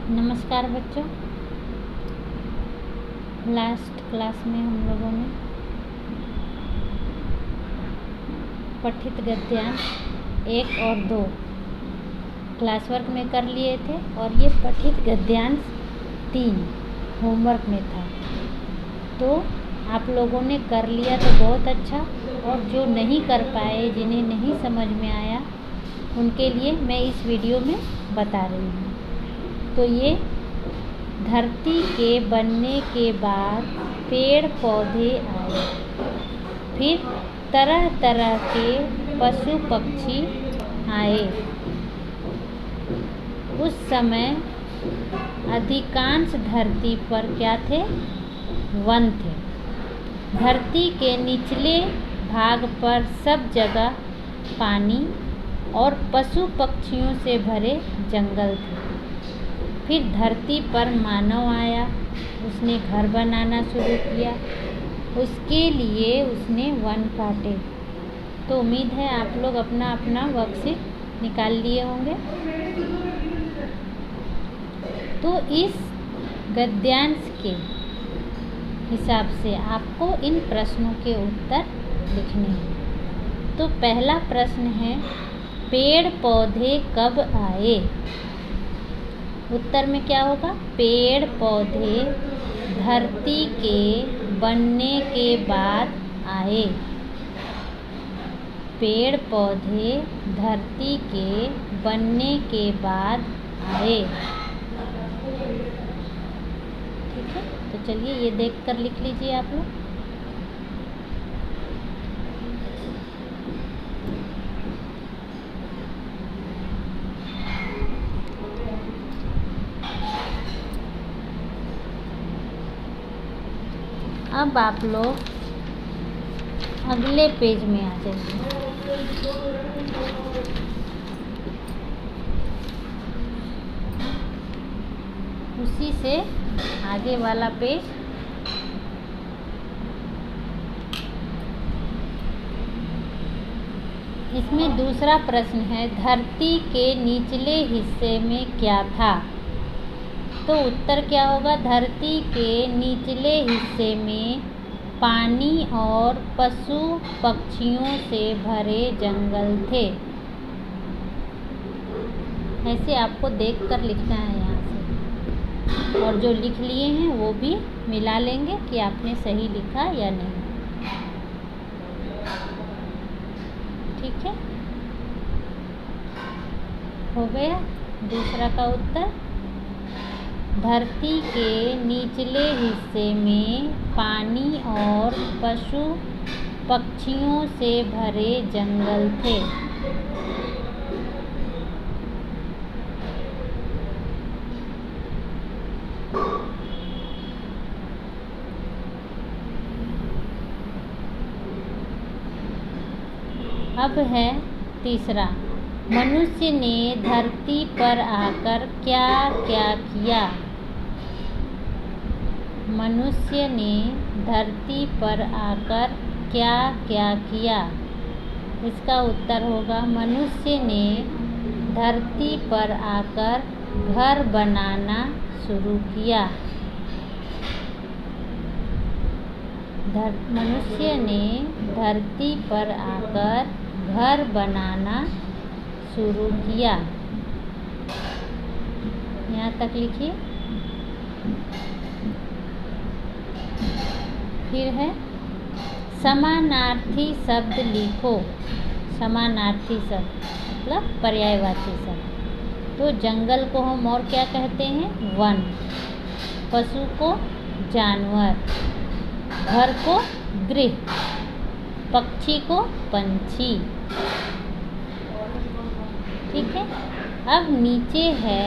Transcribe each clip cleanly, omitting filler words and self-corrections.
नमस्कार बच्चों। Last class में हम लोगों ने पठित गद्यांश 1 और 2 क्लास वर्क में कर लिए थे और ये पठित गद्यांश 3 होमवर्क में था। तो आप लोगों ने कर लिया तो बहुत अच्छा, और जो नहीं कर पाए, जिन्हें नहीं समझ में आया, उनके लिए मैं इस वीडियो में बता रही हूँ। तो ये धरती के बनने के बाद पेड़ पौधे आए, फिर तरह तरह के पशु पक्षी आए। उस समय अधिकांश धरती पर क्या थे? वन थे। धरती के निचले भाग पर सब जगह पानी और पशु पक्षियों से भरे जंगल थे। फिर धरती पर मानव आया, उसने घर बनाना शुरू किया। उसके लिए उसने वन काटे। तो उम्मीद है आप लोग अपना अपना वर्कशीट निकाल लिए होंगे। तो इस गद्यांश के हिसाब से आपको इन प्रश्नों के उत्तर लिखने हैं। तो पहला प्रश्न है, पेड़ पौधे कब आए? उत्तर में क्या होगा? पेड़ पौधे धरती के बनने के बाद आए। पेड़ पौधे धरती के बनने के बाद आए। ठीक है, तो चलिए ये देखकर लिख लीजिए आप लोग। अब आप लोग अगले पेज में आ जाइए। उसी से आगे वाला पेज। इसमें दूसरा प्रश्न है, धरती के निचले हिस्से में क्या था? तो उत्तर क्या होगा? धरती के निचले हिस्से में पानी और पशु पक्षियों से भरे जंगल थे। ऐसे आपको देखकर लिखना है यहाँ से, और जो लिख लिए हैं वो भी मिला लेंगे कि आपने सही लिखा या नहीं। ठीक है, हो गया दूसरा का उत्तर। धरती के निचले हिस्से में पानी और पशु पक्षियों से भरे जंगल थे। अब है तीसरा, मनुष्य ने धरती पर आकर क्या क्या किया? मनुष्य ने धरती पर आकर क्या क्या किया? इसका उत्तर होगा, मनुष्य ने धरती पर आकर घर बनाना शुरू किया। मनुष्य ने धरती पर आकर घर बनाना शुरू किया। यहाँ तक लिखिए। फिर है, समानार्थी शब्द लिखो। समानार्थी शब्द मतलब पर्यायवाची शब्द। तो जंगल को हम और क्या कहते हैं? वन। पशु को जानवर, घर को गृह, पक्षी को पंछी। ठीक है, अब नीचे है,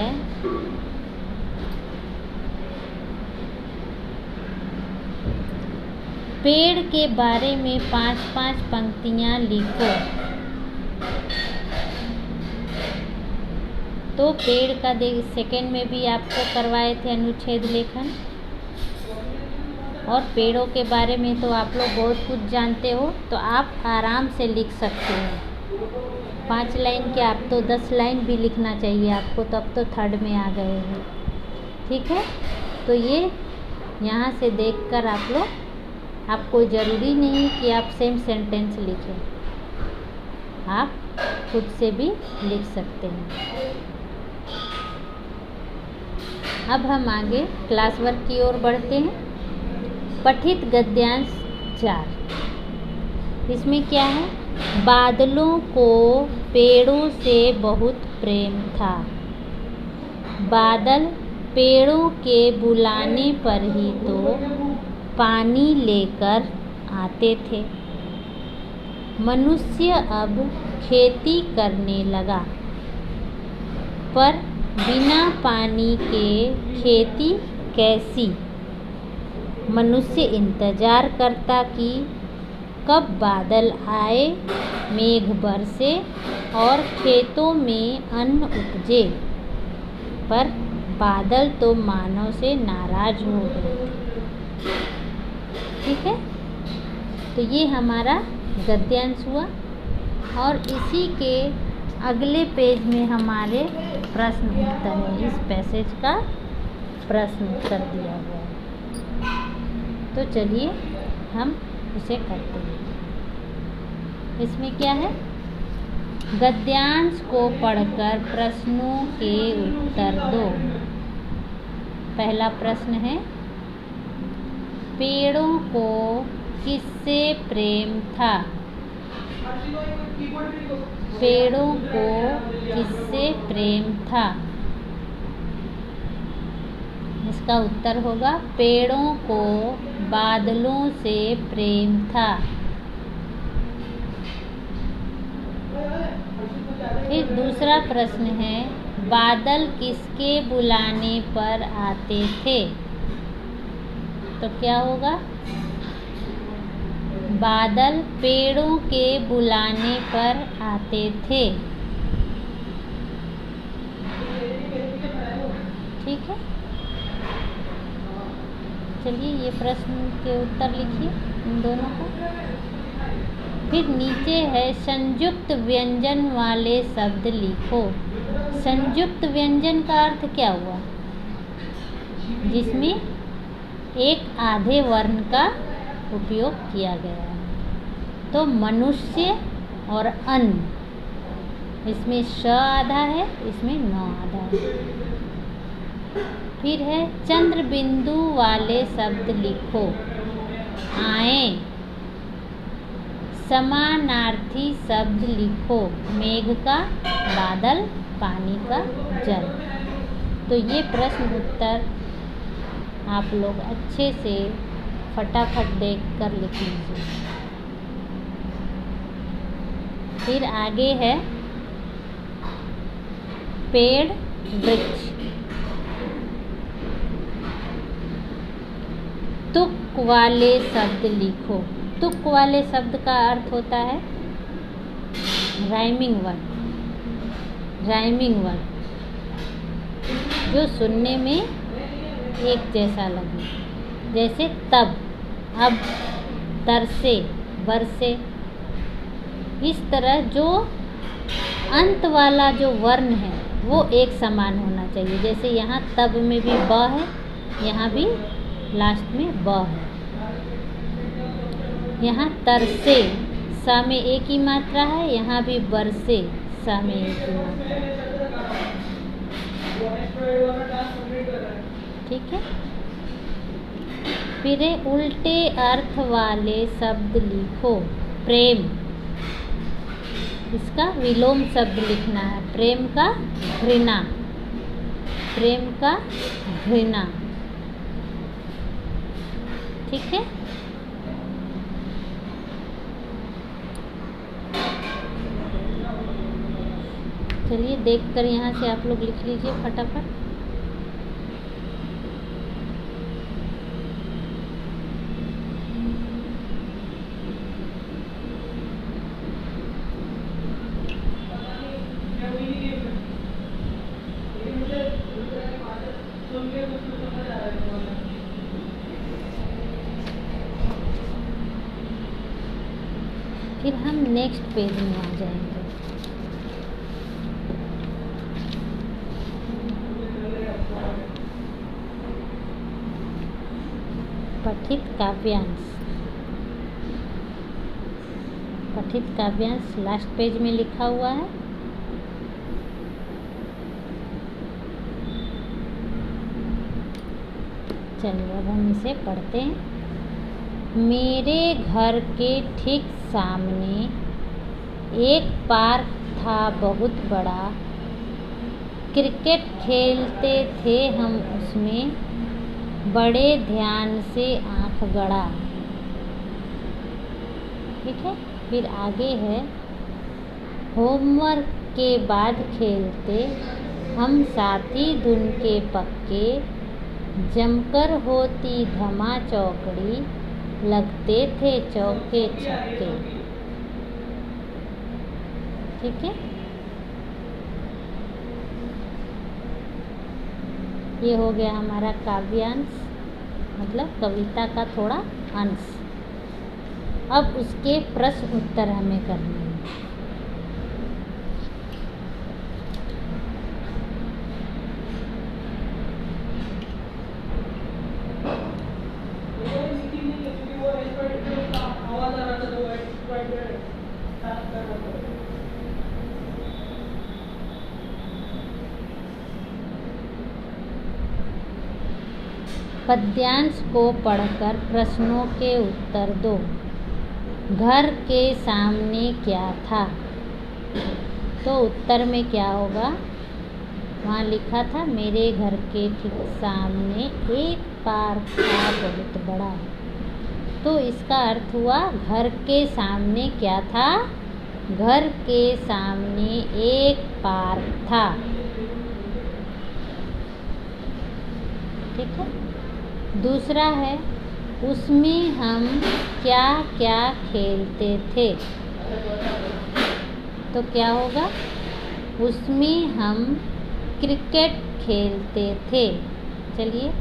पेड़ के बारे में 5-5 पंक्तियाँ लिखो। तो पेड़ का सेकंड में भी आपको करवाए थे अनुच्छेद लेखन, और पेड़ों के बारे में तो आप लोग बहुत कुछ जानते हो, तो आप आराम से लिख सकते हो। 5 लाइन के आप तो 10 लाइन भी लिखना चाहिए आपको, तब तो थर्ड में आ गए हो। ठीक है, तो ये यहाँ से देखकर आप लोग, आपको ज़रूरी नहीं कि आप सेम सेंटेंस लिखें, आप खुद से भी लिख सकते हैं। अब हम आगे क्लास वर्क की ओर बढ़ते हैं। पठित गद्यांश 4। इसमें क्या है? बादलों को पेड़ों से बहुत प्रेम था। बादल पेड़ों के बुलाने पर ही तो पानी लेकर आते थे। मनुष्य अब खेती करने लगा, पर बिना पानी के खेती कैसी? मनुष्य इंतजार करता कि कब बादल आए, मेघ बरसे और खेतों में अन्न उपजे, पर बादल तो मानव से नाराज हो गए थे। ठीक है, तो ये हमारा गद्यांश हुआ और इसी के अगले पेज में हमारे प्रश्न उत्तर है। इस पैसेज का प्रश्न उत्तर दिया हुआ है, तो चलिए हम उसे करते हैं। इसमें क्या है? गद्यांश को पढ़कर प्रश्नों के उत्तर दो। पहला प्रश्न है, पेड़ों को किससे प्रेम था? पेड़ों को किससे प्रेम था? इसका उत्तर होगा पेड़ों को बादलों से प्रेम था। फिर दूसरा प्रश्न है, बादल किसके बुलाने पर आते थे? तो क्या होगा? बादल पेड़ों के बुलाने पर आते थे। ठीक है, चलिए ये प्रश्न के उत्तर लिखिए इन दोनों को। फिर नीचे है संयुक्त व्यंजन वाले शब्द लिखो। संयुक्त व्यंजन का अर्थ क्या हुआ? जिसमें एक आधे वर्ण का उपयोग किया गया है। तो मनुष्य और अन्न, इसमें श आधा है, इसमें न आधा है। फिर है चंद्र बिंदु वाले शब्द लिखो। आए। समानार्थी शब्द लिखो। मेघ का, बादल, पानी का, जल। तो ये प्रश्न उत्तर आप लोग अच्छे से फटाफट देखकर लिख लीजिए। फिर आगे है पेड़, वृक्ष। तुक वाले शब्द लिखो। तुक वाले शब्द का अर्थ होता है राइमिंग वर्ड। राइमिंग वर्ड जो सुनने में एक जैसा लगे, जैसे तब, अब, तरसे, बरसे। इस तरह जो अंत वाला जो वर्ण है वो एक समान होना चाहिए। जैसे यहाँ तब में भी ब है, यहाँ भी लास्ट में ब है। यहाँ तरसे, सा में एक ही मात्रा है, यहाँ भी बरसे, सा में एक ही मात्रा है। ठीक है, फिर उल्टे अर्थ वाले शब्द लिखो। प्रेम, इसका विलोम शब्द लिखना है। प्रेम का घृणा, प्रेम का घृणा। ठीक है, चलिए देखकर यहाँ से आप लोग लिख लीजिए फटाफट। फिर हम नेक्स्ट पेज में आ जाएंगे। पठित काव्यांश। पठित काव्यांश लास्ट पेज में लिखा हुआ है। चलिए अब हम इसे पढ़ते हैं। मेरे घर के ठीक सामने एक पार्क था बहुत बड़ा। क्रिकेट खेलते थे हम उसमें, बड़े ध्यान से आँख गड़ा। ठीक है, फिर आगे है, होमवर्क के बाद खेलते हम साथी धुन के पक्के, जमकर होती धमा चौकड़ी, लगते थे चौके छक्के। ठीक है, ये हो गया हमारा काव्यांश, मतलब कविता का थोड़ा अंश। अब उसके प्रश्न उत्तर हमें करने हैं। पद्यांश को पढ़कर प्रश्नों के उत्तर दो। घर के सामने क्या था? तो उत्तर में क्या होगा? वहाँ लिखा था मेरे घर के ठीक सामने एक पार्क था बहुत बड़ा। तो इसका अर्थ हुआ घर के सामने क्या था? घर के सामने एक पार्क था। ठीक है, दूसरा है, उसमें हम क्या क्या खेलते थे? तो क्या होगा? उसमें हम क्रिकेट खेलते थे। चलिए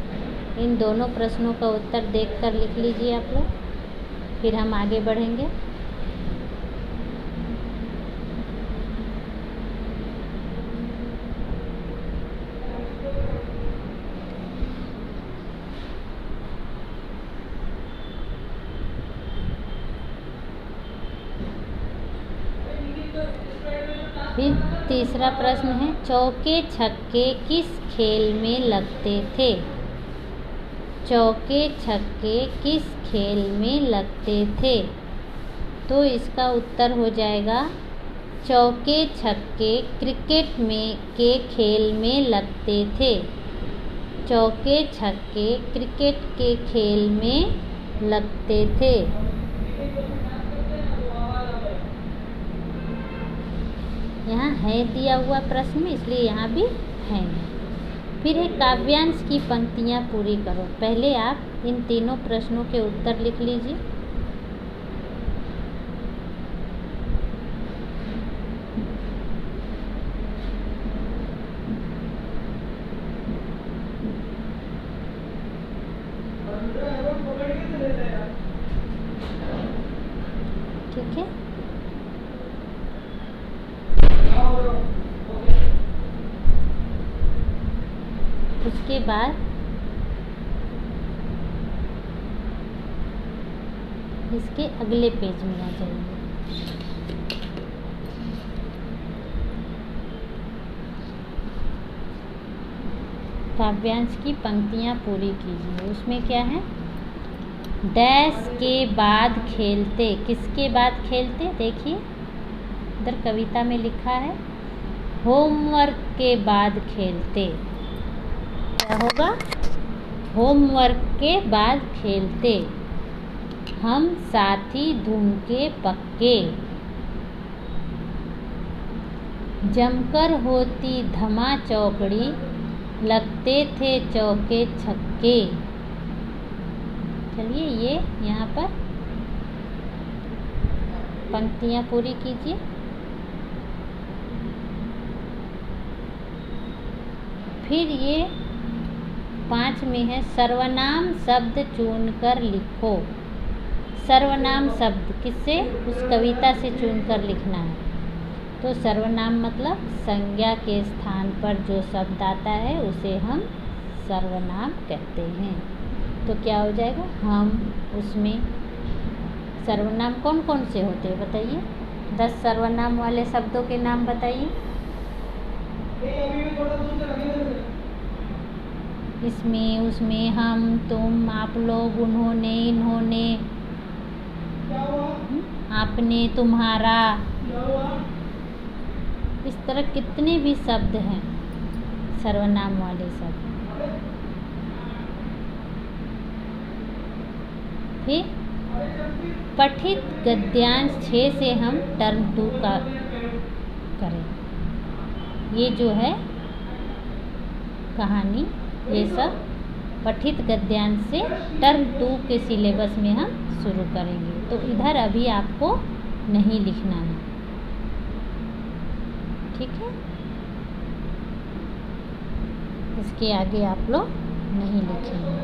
इन दोनों प्रश्नों का उत्तर देखकर लिख लीजिए आप लोग, फिर हम आगे बढ़ेंगे। फिर तीसरा प्रश्न है, चौके छक्के किस खेल में लगते थे? चौके छक्के किस खेल में लगते थे? तो इसका उत्तर हो जाएगा, चौके छक्के क्रिकेट में के खेल में लगते थे। चौके छक्के क्रिकेट के खेल में लगते थे। यहाँ है दिया हुआ प्रश्न में, इसलिए यहाँ भी है। फिर है काव्यांश की पंक्तियाँ पूरी करो। पहले आप इन तीनों प्रश्नों के उत्तर लिख लीजिए। ठीक है, उसके बाद इसके अगले पेज में आ जाइए। काव्यांश की पंक्तियाँ पूरी कीजिए। उसमें क्या है? डैश के बाद खेलते, किसके बाद खेलते? देखिए इधर कविता में लिखा है, होमवर्क के बाद खेलते। क्या होगा? होमवर्क के बाद खेलते हम साथी धुन के पक्के, जमकर होती धमा चौकड़ी, लगते थे चौके छक्के। चलिए ये यहाँ पर पंक्तियाँ पूरी कीजिए। फिर ये 5 में है, सर्वनाम शब्द चुनकर लिखो। सर्वनाम शब्द किससे? उस कविता से चुनकर लिखना है। तो सर्वनाम मतलब संज्ञा के स्थान पर जो शब्द आता है उसे हम सर्वनाम कहते हैं। तो क्या हो जाएगा हम, उसमें। सर्वनाम कौन कौन से होते हैं बताइए? 10 सर्वनाम वाले शब्दों के नाम बताइए। इसमें, उसमें, हम, तुम, आप लोग, उन्होंने, इन्होंने, आपने, तुम्हारा, इस तरह कितने भी शब्द हैं सर्वनाम वाले शब्द। फिर पठित गद्यांश 6 से हम टर्म 2 का करें। ये जो है कहानी, ये सब पठित गद्यांश से टर्म 2 के सिलेबस में हम शुरू करेंगे। तो इधर अभी आपको नहीं लिखना है, ठीक है? इसके आगे आप लोग नहीं लिखेंगे।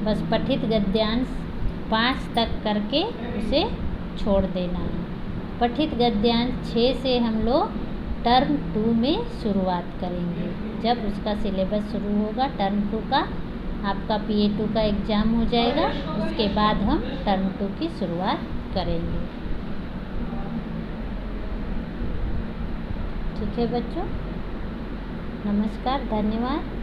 बस पठित गद्यांश 5 तक करके उसे छोड़ देना है। पठित गद्यांश 6 से हम लोग टर्म 2 में शुरुआत करेंगे। जब उसका सिलेबस शुरू होगा टर्म 2 का, आपका PA2 का एग्ज़ाम हो जाएगा, उसके बाद हम टर्म 2 की शुरुआत करेंगे। ठीक है बच्चों, नमस्कार, धन्यवाद।